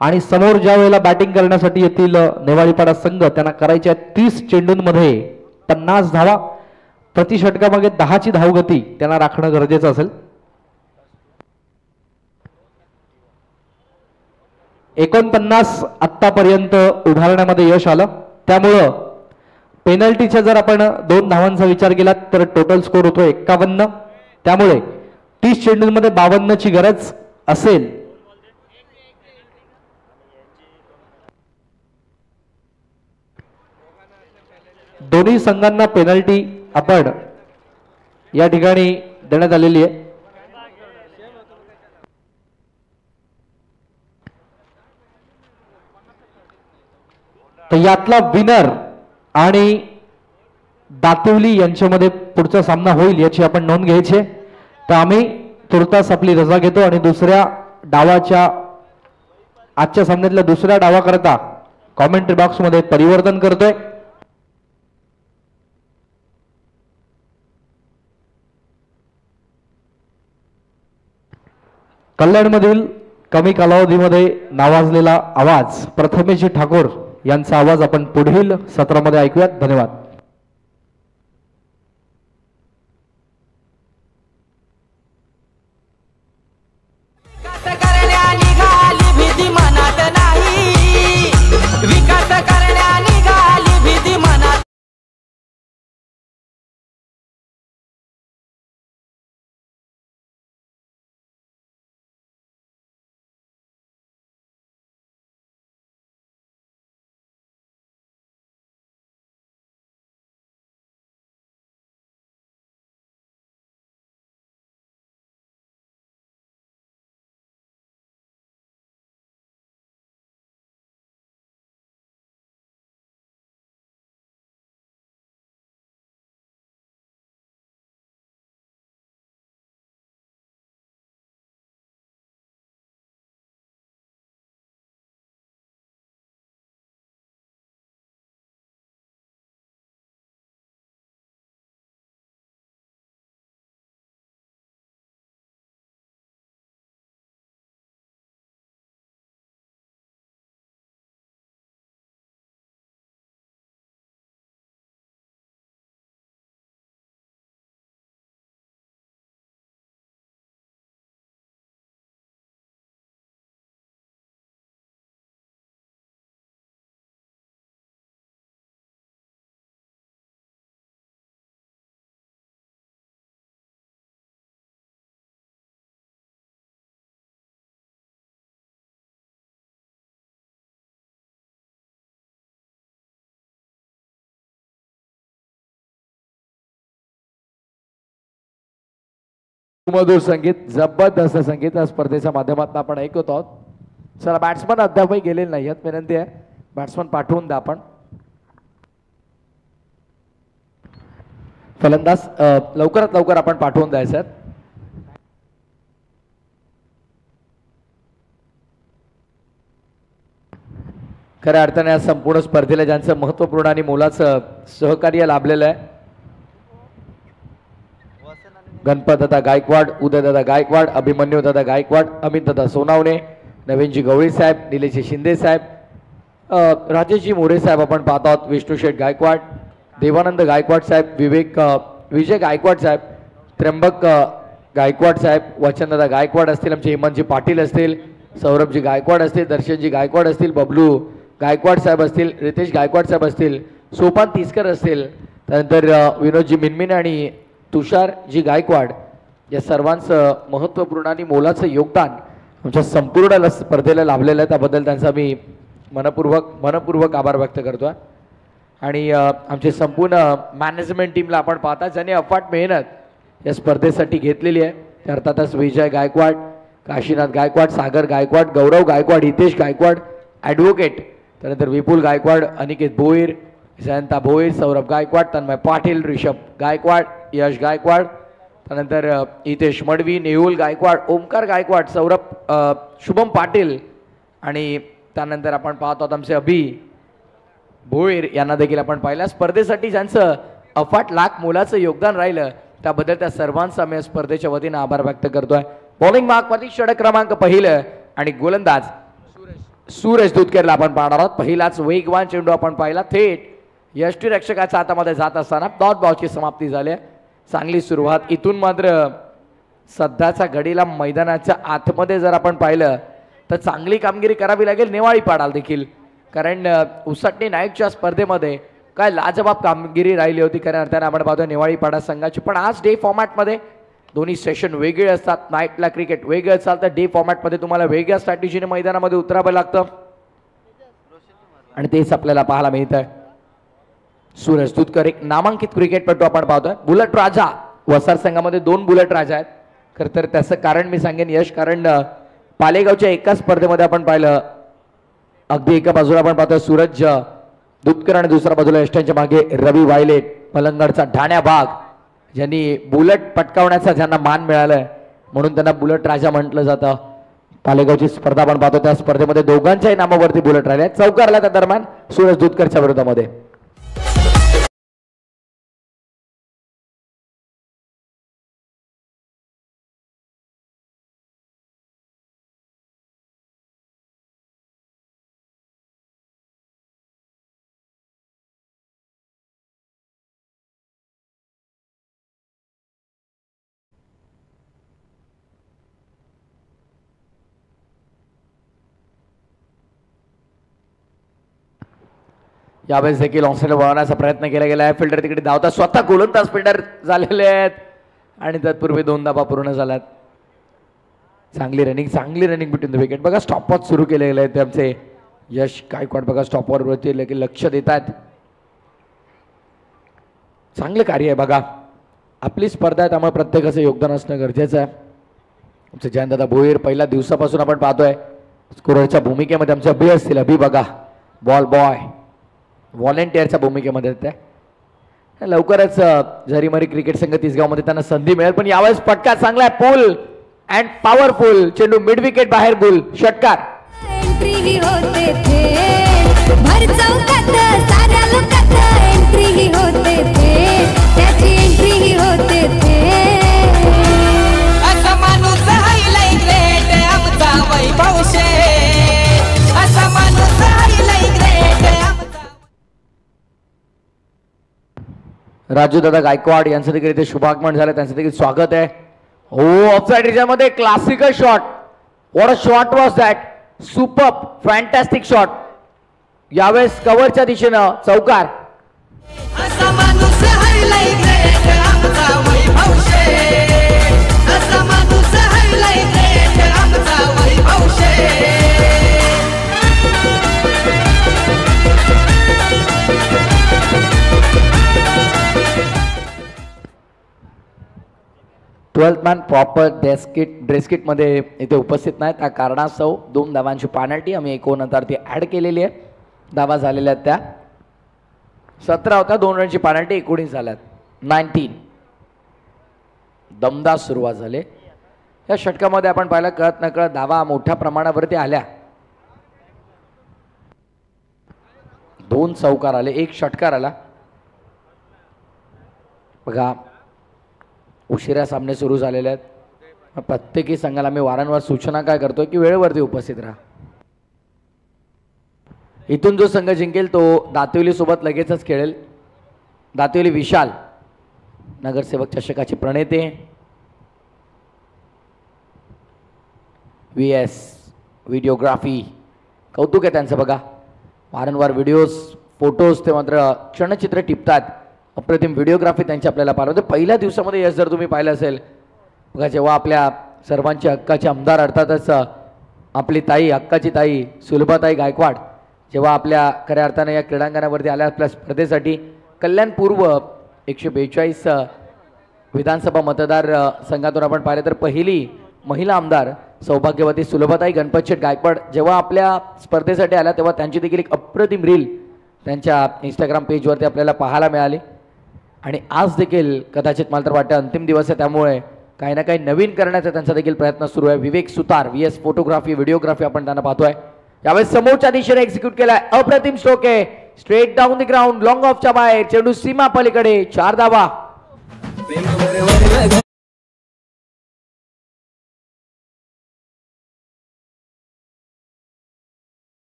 आणि समोर ज्या वेळेला बॅटिंग करण्यासाठी येथील नेवाळीपाडा संघ त्यांना करायच्या 30 चेंडूंमध्ये 50 धावा. प्रति षटकामागे 10ची धावगती त्यांना राखणं गरजेचं असेल. 49 आतापर्यंत उभारण्यामध्ये यश आलं. त्यामुळं पेनल्टीच्या जर आपण 2 धावांचा विचार केला तर टोटल स्कोर होतो 51. त्यामुळे 30 चेंडूंमध्ये 52ची गरज असेल. दोन्ही संघांना पेनल्टी आपण या ठिकाणी देण्यात आलेली आहे. तर यातला विनर आणि दातिवली यांच्यामध्ये पुढचा सामना होईल याची आपण नोंद घ्यायची आहे. तर आम्ही तुर्तास आपली रजा घेतो आणि दुसऱ्या डावाच्या आजच्या सामन्यातल्या दुसऱ्या डावाकरता कॉमेंट्री बॉक्समध्ये परिवर्तन करतोय. कल्याणमधील कमी कालावधीमध्ये नावाजलेला आवाज प्रथमेशजी ठाकूर यांचा आवाज आपण पुढील सत्रामध्ये ऐकूयात. धन्यवाद. मधुर संगीत, जबरदस्त संगीत या स्पर्धेच्या माध्यमातून आपण ऐकत आहोत. चला बॅट्समन अद्यापही गेलेले नाही आहेत. विनंती आहे बॅट्समन पाठवून द्या आपण. फलंदाज लवकरात लवकर आपण पाठवून द्यायचं. खऱ्या अर्थाने या संपूर्ण स्पर्धेला ज्यांचं महत्वपूर्ण आणि मोलाचं सहकार्य लाभलेलं आहे गणपतदादा गायकवाड, उदयदादा गायकवाड, अभिमन्यूदादा गायकवाड, अमितदादा सोनावणे, नवीनजी गवळी साहेब, निलेशजी शिंदे साहेब, राजेशजी मोरे साहेब आपण पाहत आहोत, विष्णू शेठ गायकवाड, देवानंद गायकवाड साहेब, विजय गायकवाड साहेब, त्र्यंबक गायकवाड साहेब, वचनदादा गायकवाड असतील, आमचे हेमंतजी पाटील असतील, सौरभजी गायकवाड असतील, दर्शनजी गायकवाड असतील, बबलू गायकवाड साहेब असतील, रितेश गायकवाड साहेब असतील, सोपान तिसकर असतील, त्यानंतर विनोदजी मिनमिन आणि तुषारजी गायकवाड या सर्वांचं महत्त्वपूर्ण आणि मोलाचं योगदान आमच्या संपूर्ण स्पर्धेला लाभलेलं आहे. त्याबद्दल त्यांचा मी मनपूर्वक आभार व्यक्त करतो आहे. आणि आमचे संपूर्ण मॅनेजमेंट टीमला आपण पाहता ज्यांनी अफाट मेहनत या स्पर्धेसाठी घेतलेली आहे. त्या अर्थातच विजय गायकवाड, काशीनाथ गायकवाड, सागर गायकवाड, गौरव गायकवाड, हितेश गायकवाड, ॲडव्होकेट, त्यानंतर विपुल गायकवाड, अनिकेत भोईर, जयंता भोईर, सौरभ गायकवाड, तन्मय पाटील, ऋषभ गायकवाड, यश गायकवाड, त्यानंतर हितेश मडवी, नेहुल गायकवाड, ओमकार गायकवाड, सौरभ शुभम पाटील आणि त्यानंतर आपण पाहतो आमचे अभि भोईर यांना देखील आपण पाहिलं. स्पर्धेसाठी ज्यांचं अफाट लाख मोलाचं योगदान राहिलं त्याबद्दल त्या सर्वांचा मी स्पर्धेच्या वतीनं आभार व्यक्त करतोय. बॉलिंग मार्कमध्ये षटक क्रमांक पहिलं आणि गोलंदाज सूरज दुधकेरला आपण पाहणार आहोत. पहिलाच वेगवान चेंडू आपण पाहिला थेट यष्टीरक्षकाच्या हातामध्ये जात असताना डॉट बॉलची समाप्ती झाली. चांगली सुरुवात. इथून मात्र सध्याच्या घडीला मैदानाच्या आतमध्ये जर आपण पाहिलं तर चांगली कामगिरी करावी लागेल नेवाळी पाडाल देखील, कारण उसटणी नाईकच्या स्पर्धेमध्ये काय लाजवाब कामगिरी राहिली होती. खऱ्या अर्थाने आपण पाहतो नेवाळी पाडा संघाची. पण आज डे फॉर्मॅटमध्ये दोन्ही सेशन वेगळे असतात. नाईटला क्रिकेट वेगळं चालतं, डे फॉर्मॅटमध्ये तुम्हाला वेगळ्या स्ट्रॅटेजीने मैदानामध्ये उतरावं लागतं आणि तेच आपल्याला पाहायला मिळतं. सूरज दुधकर एक नामांकित क्रिकेटपटू आपण पाहतोय. बुलेट राजा वसार संघामध्ये 2 बुलेट राजा आहेत. खरं तर त्याचं कारण मी सांगेन यश, कारण पालेगावच्या एका स्पर्धेमध्ये आपण पाहिलं अगदी एका बाजूला आपण पाहतोय सूरज दुधकर आणि दुसऱ्या बाजूला यष्टांच्या मागे रवी वायलेट, पलंगडचा ढाण्या भाग, ज्यांनी बुलेट पटकावण्याचा ज्यांना मान मिळालाय म्हणून त्यांना बुलेट राजा म्हटलं जातं. पालेगावची स्पर्धा आपण पाहतो त्या स्पर्धेमध्ये दोघांच्याही नामावरती बुलेट राहिले. चौकारला त्या दरम्यान सूरज दुधकरच्या विरोधामध्ये. यावेळेस देखील ऑनसाइड वळवण्याचा प्रयत्न केला गेला आहे. फिल्डर तिकडे धावता स्वतः गोलंदाज फिल्डर झालेले आहेत आणि तत्पूर्वी 2 धावा पूर्ण झाल्यात. चांगली रनिंग बिटवीन द विकेट. बघा स्टॉपवॉच सुरू केले गेले आहेत ते आमचे यश गायकवाड. बघा स्टॉपवर वरती लक्ष देत आहेत. चांगलं कार्य आहे. बघा आपली स्पर्धा आहे त्यामुळे प्रत्येकाचं योगदान असणं गरजेचं आहे. आमचे जयंतदादा भोईर पहिल्या दिवसापासून आपण पाहतोय स्कोररच्या भूमिकेमध्ये आमचे अभि असतील. अभि बघा बॉल बॉय व्हॉलेंटिअरच्या भूमिकेमध्ये त्या लवकरच झरीमरी क्रिकेट संघ तिसगावमध्ये त्यांना संधी मिळेल. पण यावेळेस फटका चांगला आहे. पुल अँड पॉवरफुल चेंडू मिड विकेट बाहेर गुल षटकार. एंट्री ही होते थे भर चौकात साऱ्या लोकात एंट्री ही होते थे त्याची एंट्री ही होते थे. असा माणूस हायलाय ग्रेट आमचा वैभव शेठ. असा माणूस हायलाय ग्रेट आमचा. राजू दादा गायकवाड यांचं देखील इथे शुभागमन झालं. त्यांचं देखील स्वागत आहे. हो ऑफसाइड रिजनमध्ये classical shot. What a shot was that. Super fantastic shot. यावेळेस कव्हरच्या दिशेनं चौकार. असा माणूस हायलाय ग्रेट आमचा वैभव शेठ. असा माणूस हायलाय ग्रेट आमचा वैभव शेठ. 12th मॅन प्रॉपर ड्रेस किटमध्ये इथे उपस्थित नाही. त्या कारणास्तव 2 धावांची पेनल्टी आम्ही 1 ती ॲड केलेली आहे. धावा झालेल्या आहेत त्या 17 होत्या. 2 रनची पेनल्टी 19 झाल्यात. 19. दमदार सुरुवात झाली. या षटकामध्ये आपण पाहिलं कळत नकळत धावा मोठ्या प्रमाणावरती आल्या. 2 चौकार आले, 1 षटकार आला. बघा उशिरा सामने सुरू झालेले आहेत. प्रत्येकी संघाला मी वारंवार सूचना काय करतोय की वेळेवरती उपस्थित राहा. इथून जो संघ जिंकेल तो दातिवली सोबत लगेचच खेळेल. दातिवली विशाल नगरसेवक चषकाचे प्रणेते, VS व्हिडिओग्राफी, कौतुक आहे त्यांचं. बघा वारंवार व्हिडिओज फोटोज ते मात्र क्षणचित्र टिपतात. अप्रतिम व्हिडिओग्राफी त्यांची आपल्याला पाहिलं. पहिल्या दिवसामध्ये यश जर तुम्ही पाहिलं असेल बघा, जेव्हा आपल्या सर्वांच्या हक्काचे आमदार अर्थातच आपली ताई, हक्काची ताई सुलभाताई गायकवाड जेव्हा आपल्या खऱ्या अर्थाने या क्रीडांगणावरती आल्या आपल्या स्पर्धेसाठी, कल्याण पूर्व 142 विधानसभा मतदार संघातून आपण पाहिलं तर पहिली महिला आमदार सौभाग्यवती सुलभाताई गणपतशेठ गायकवाड जेव्हा आपल्या स्पर्धेसाठी आल्या तेव्हा त्यांची देखील एक अप्रतिम रील त्यांच्या इंस्टाग्राम पेजवरती आपल्याला पाहायला मिळाली. आणि आज देखील कदाचित मला तर वाटतं अंतिम दिवस आहे, त्यामुळे काही ना काही नवीन करण्याचा त्यांचा देखील प्रयत्न सुरू आहे. विवेक सुतार VS फोटोग्राफी व्हिडिओग्राफी आपण त्यांना पाहतोय. यावेळेस समोरच्या दिशेने एक्झिक्यूट केलाय. अप्रतिम स्ट्रोक आहे, straight down the ground, long ऑफच्या बाहेर, चेंडू सीमा पलीकडे, 4 धावा.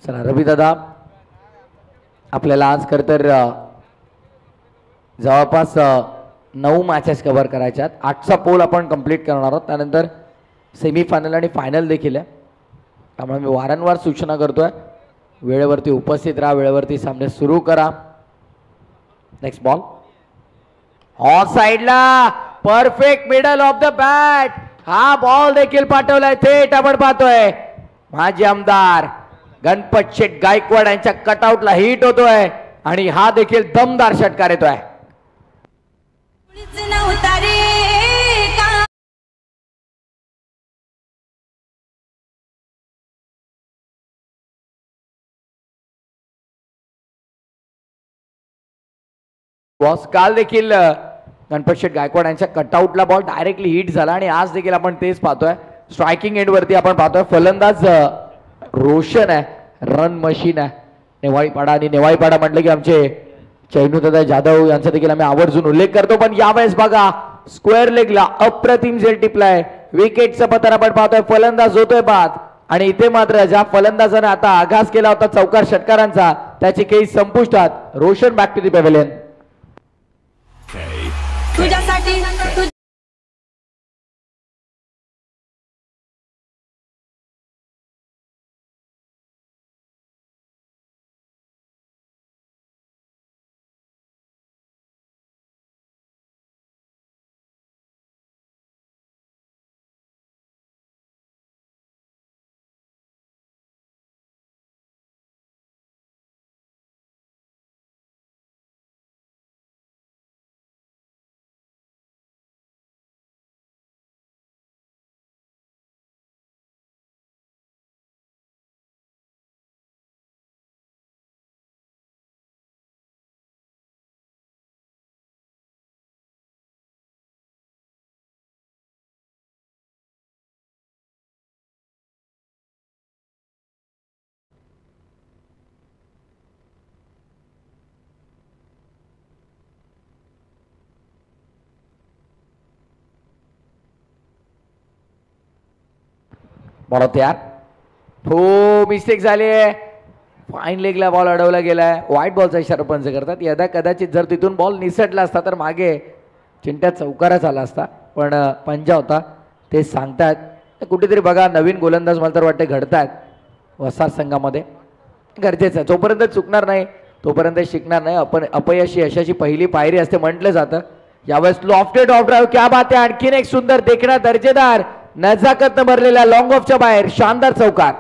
चला रवी दादा, आपल्याला आज खरं तर जवळपास 9 मॅचेस कव्हर करायच्या आहेत. 8चा पोल आपण कंप्लीट करणार आहोत. त्यानंतर सेमीफायनल आणि फायनल देखील आहे. त्यामुळे मी वारंवार सूचना करतोय, वेळेवरती उपस्थित राहा, वेळेवरती सामने सुरू करा. नेक्स्ट बॉल ऑफ साइडला, perfect middle of the bat. हा बॉल देखील पाठवलाय थेट आपण पाहतोय. माजी आमदार गणपत शेठ गायकवाड यांच्या कटआउटला हिट होतोय आणि हा देखील दमदार षटकार येतोय. बॉस काल देखील गणपत शेठ गायकवाड यांच्या कटआउटला बॉल डायरेक्टली हिट झाला आणि आज देखील आपण तेच पाहतोय. स्ट्रायकिंग एंड वरती आपण पाहतोय फलंदाज रोशन आहे, रन मशीन आहे. नेवाळीपाडा आणि नेवाळीपाडा म्हटलं की आमचे चैनूदादा जाधव यांचा देखील आम्ही आवर्जून उल्लेख करतो. पण यावेळेस बघा स्क्वेअर लेगला अप्रतिम झेल टिपलाय. विकेटचं पतन आपण पाहतोय, फलंदाज होतोय बाद. आणि इथे मात्र ज्या फलंदाजाने आता आघात केला होता चौकार षटकारांचा त्याची केस संपुष्टात. Roshan back to the pavilion. तुझ्यासाठी बॉल तयार. हो मिस्टेक झाली आहे. फाईन लेगला बॉल अडवला गेलाय. वाईट बॉलचा इशारा पंच करतात. यदा कदाचित जर तिथून बॉल निसटला असता तर मागे चिंट्या चौकारा झाला असता, पण पंजा होता ते सांगतात. कुठेतरी बघा नवीन गोलंदाज मला तर वाटते घडतात वसार संघामध्ये. गरजेचं आहे, जोपर्यंत चुकणार नाही तोपर्यंत शिकणार नाही. आपण अपयशी यशाची पहिली पायरी असते म्हटलं जातं. यावेळेस लॉफ्टेड ऑफ ड्राईव्ह, क्या बात आहे. आणखीन एक सुंदर देखणा दर्जेदार नजाकतनं भरलेल्या लॉंग ऑफच्या बाहेर शानदार चौकार.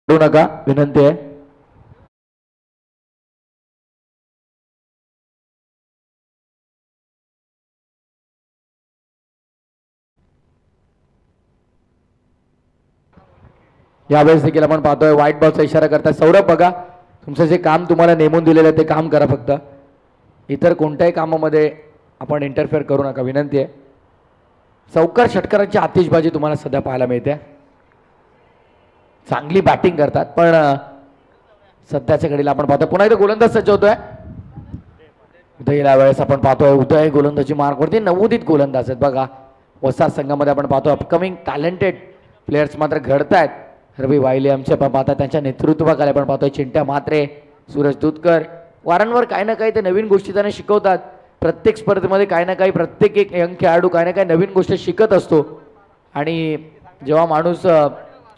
नका विनंती आहे. यावेळेस देखील आपण पाहतोय व्हाईट बॉलचा इशारा करताय. सौरभ बघा, तुमचं जे काम तुम्हाला नेमून दिलेलं आहे ते काम करा, फक्त इतर कोणत्याही कामामध्ये आपण इंटरफेअर करू नका, विनंती आहे. चौकार षटकारांची आतिषबाजी तुम्हाला सध्या पाहायला मिळते. चांगली बॅटिंग करतात, पण सध्याच्या घडीला आपण पाहतोय पुन्हा एकदा गोलंदाज सज्ज होतोय. उदय यावेळेस आपण पाहतोय उदय गोलंदाजी मार्कवरती नवोदित गोलंदाज आहेत बघा. वसार संघामध्ये आपण पाहतो अपकमिंग टॅलेंटेड प्लेयर्स मात्र घडतायत. रवी वायले आमचे आपण पाहतात, त्यांच्या नेतृत्वाखाली आपण पाहतोय चिंट्या म्हात्रे, सूरज दूधकर वारंवार काही ना काही ते नवीन गोष्टी त्यांना शिकवतात. प्रत्येक स्पर्धेमध्ये काही ना काही प्रत्येक एक यंग खेळाडू काही ना काही नवीन गोष्टी शिकत असतो आणि जेव्हा माणूस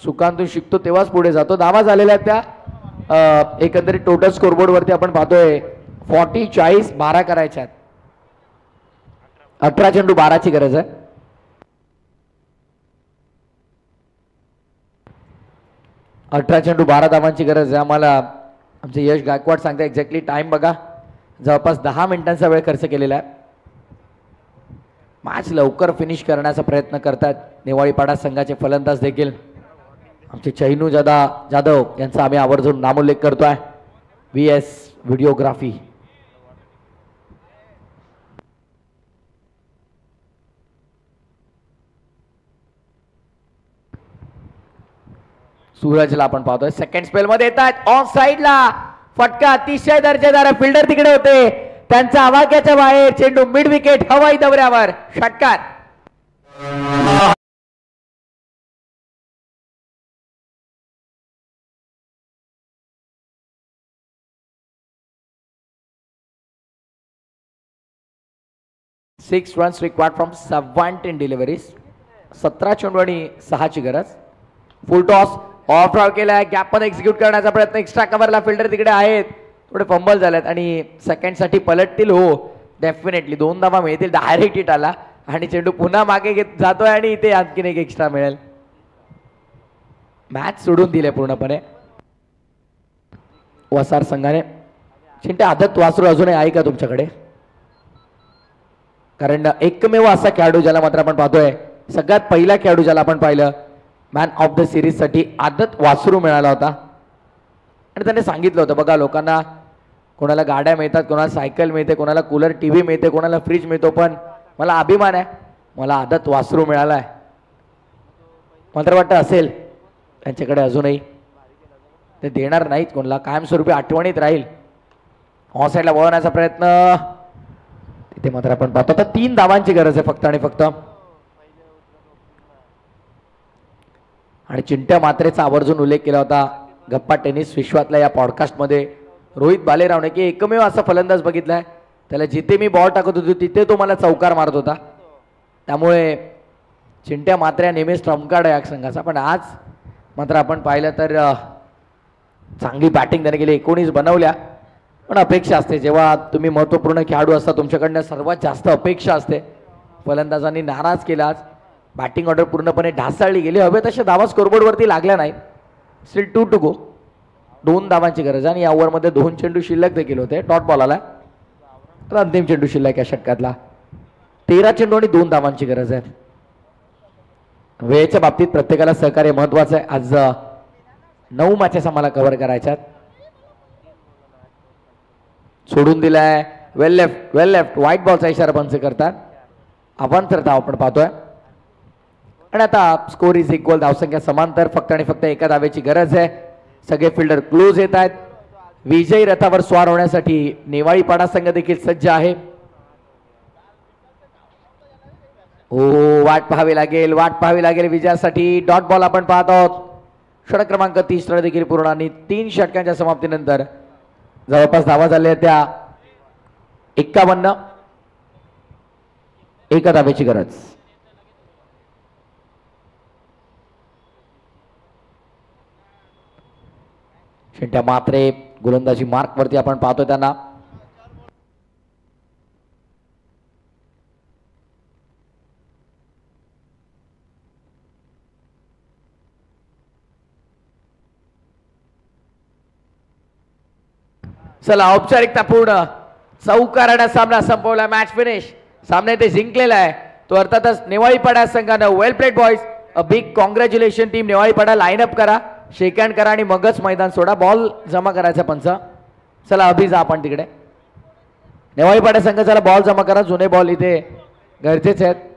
चुकांतून शिकतो तेव्हाच पुढे जातो. धावा झालेल्या त्या एकंदरीत टोटल स्कोरबोर्डवरती आपण पाहतोय 40-40-12 करायच्यात. 18 चेंडू 12ची गरज आहे. अठरा चेंडू 12 धावांची गरज आहे आम्हाला. आमचे यश गायकवाड सांगते एक्झॅक्टली टाइम बघा, जवळपास 10 मिनिटांचा वेळ खर्च केलेला आहे. मॅच लवकर फिनिश करण्याचा प्रयत्न करतात नेवाळीपाडा संघाचे फलंदाज देखील. आमचे चैनू जाधव यांचा आम्ही आवर्जून नामोल्लेख करतोय. VS videography. सूरजला आपण पाहतोय सेकंड स्पेल मध्ये येतात ऑन साइडला फटका अतिशय दर्जेदार. फिल्डर तिकडे होते, त्यांचा आवाक्याच्या बाहेर चेंडू मिड विकेट हवाई दौऱ्यावर षटकार. Six runs required from 17 deliveries. 17 चेंडू आणि 6ची गरज. फुल टॉस ऑफ ड्राव केलाय, गॅप मध्ये एक्झिक्यूट करण्याचा प्रयत्न. एक्स्ट्रा कव्हरला फिल्डर तिकडे आहेत, थोडे फंबल झालेत आणि सेकंड साठी पलटतील. हो डेफिनेटली 2 धावा मिळतील. डायरेक्ट हिट आला आणि चेंडू पुन्हा मागे घेत जातोय आणि इथे आणखीन एक एक्स्ट्रा मिळेल. मॅच सोडून दिले पूर्णपणे वसार संघाने. चिंटे आदत वासरू अजूनही आहे का तुमच्याकडे? कारण एकमेव असा खेळाडू ज्याला मात्र आपण पाहतोय, सगळ्यात पहिला खेळाडू ज्याला आपण पाहिलं मॅन ऑफ द सिरीज साठी आदत वासरू मिळाला होता आणि त्याने सांगितलं होतं बघा लोकांना कोणाला गाड्या मिळतात, कोणाला सायकल मिळते, कोणाला कूलर टीव्ही मिळते, कोणाला फ्रीज मिळतो, पण मला अभिमान आहे मला आदत वासरू मिळाला आहे. मात्र वाटतं असेल त्यांच्याकडे अजूनही, ते देणार नाहीत कोणाला, कायमस्वरूपी आठवणीत राहील. ऑन साईडला वळवण्याचा प्रयत्न तिथे मात्र आपण पाहतो. आता 3 धावांची गरज आहे फक्त आणि फक्त. आणि चिंट्या मात्रेचा आवर्जून उल्लेख केला होता गप्पा टेनिस विश्वातल्या या पॉडकास्टमध्ये. रोहित बालेरावने की एकमेव असा फलंदाज बघितलाय त्याला जिथे मी बॉल टाकत होतो तिथे तो मला चौकार मारत होता. त्यामुळे चिंट्या मात्र्या नेहमीच ट्रम्पकार्ड आहे या संघाचा. पण आज मात्र आपण पाहिलं तर चांगली बॅटिंग त्याने केली. 19 बनवल्या, पण अपेक्षा असते जेव्हा तुम्ही महत्त्वपूर्ण खेळाडू असता तुमच्याकडनं सर्वात जास्त अपेक्षा असते. फलंदाजांनी नाराज केला आज. बॅटिंग ऑर्डर पूर्णपणे ढासळली गेली. हवे तशा धावा स्कोरबोर्डवरती लागल्या नाहीत. Steel 2 to go. 2 धावांची गरज आणि या ओव्हरमध्ये 2 चेंडू शिल्लक देखील होते. डॉट बॉल आला, अंतिम चेंडू शिल्लक या षटकातला. 13 चेंडू आणि 2 धावांची गरज आहे. वेळेच्या बाबतीत प्रत्येकाला सहकार्य महत्वाचं आहे. आज 9 मॅचेस आम्हाला कव्हर करायच्यात. सोडून दिलाय वेल लेफ्ट व्हाईट बॉलचा इशारा पंच करतात. अवांतर धाव आपण पाहतोय आणि आता स्कोर इज इक्वल. धावसंख्या समांतर, फक्त आणि फक्त एका धावेची गरज आहे. सगळे फिल्डर क्लोज येत आहेत. विजयी रथावर स्वार होण्यासाठी नेवाळीपाडा संघ देखील सज्ज आहे. वाट पाहावी लागेल विजयासाठी. डॉट बॉल आपण पाहत आहोत. षटक क्रमांक 30 देखील पूर्ण आणि 3 षटकांच्या समाप्तीनंतर जवळपास धावा झाल्या त्या 51. एका धावेची गरज. चिंट्या मात्रे गोलंदाजी मार्क वरती आपण पाहतोय त्यांना. चला औपचारिकता पूर्ण. चौकाराने सामना संपवला. Match finish. सामने ते जिंकलेला आहे तो अर्थातच नेवाळीपाडा संघानं. Well played boys. A big congratulation team Nevalipada. Line up करा. शेक हँड करा आणि मगच मैदान सोडा. बॉल जमा करायचा पंच. चला अभि जा आपण तिकडे. नेवाळी पाड्या संघ चला बॉल जमा करा. जुने बॉल इथे गरजेचे आहेत.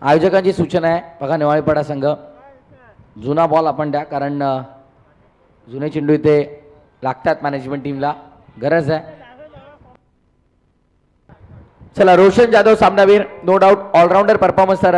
आयोजकांची सूचना आहे बघा. नेवाळीपाडा संघ जुना बॉल आपण द्या, कारण जुने चेंडू इथे लागतात मॅनेजमेंट टीमला, गरज आहे. चला रोशन जाधव सामनावीर, नो डाऊट ऑलराऊंडर परफॉर्मन्स तर